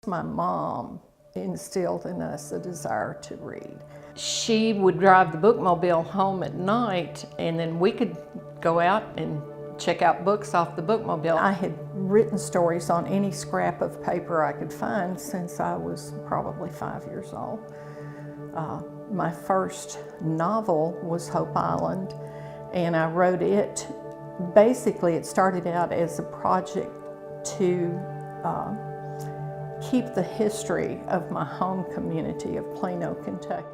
My mom instilled in us a desire to read. She would drive the bookmobile home at night, and then we could go out and check out books off the bookmobile. I had written stories on any scrap of paper I could find since I was probably 5 years old. My first novel was Hope Island, and I wrote it. Basically, it started out as a project to keep the history of my home community of Plano, Kentucky.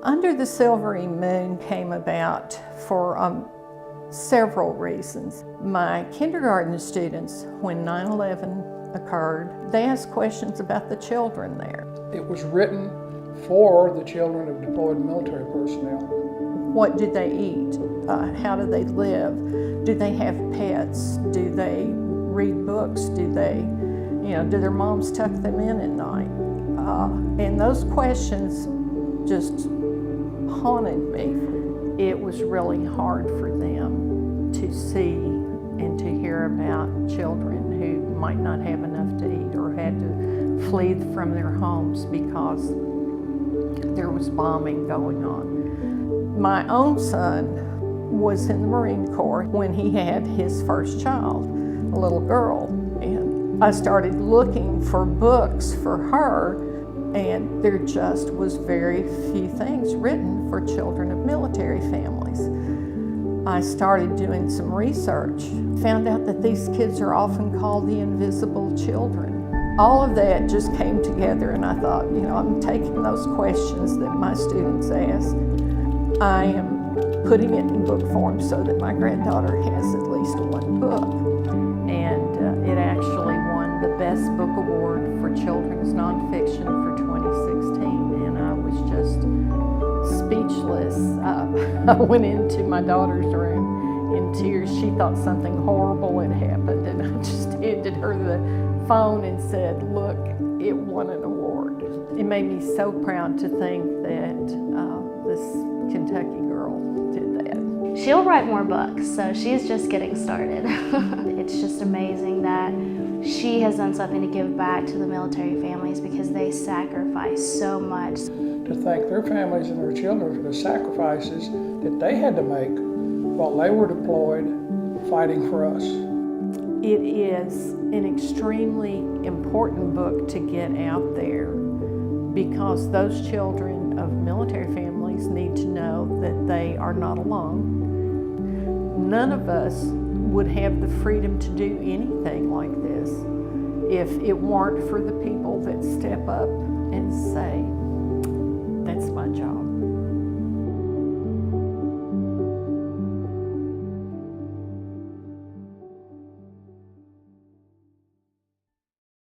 Under the Silvery Moon came about for several reasons. My kindergarten students, when 9/11 occurred, they asked questions about the children there. It was written for the children of deployed military personnel. What do they eat? How do they live? Do they have pets? Do they read books? Do their moms tuck them in at night? And those questions just haunted me. It was really hard for them to see and to hear about children who might not have enough to eat or had to flee from their homes because there was bombing going on. My own son was in the Marine Corps when he had his first child, a little girl, and I started looking for books for her, and there just was very few things written for children of military families. I started doing some research, found out that these kids are often called the invisible children. All of that just came together, and I thought, I'm taking those questions that my students ask, I am putting it in book form so that my granddaughter has at least one book. And it actually won the Best Book Award for Children's Nonfiction for 2016, and I was just speechless. I went into my daughter's room in tears. She thought something horrible had happened, and I just handed her the phone and said, look, it won an award. It made me so proud to think that this Kentucky girl did that. She'll write more books, so she's just getting started. It's just amazing that she has done something to give back to the military families because they sacrifice so much. To thank their families and their children for the sacrifices that they had to make while they were deployed fighting for us. It is an extremely important book to get out there because those children of military families need to know that they are not alone. None of us would have the freedom to do anything like this if it weren't for the people that step up and say,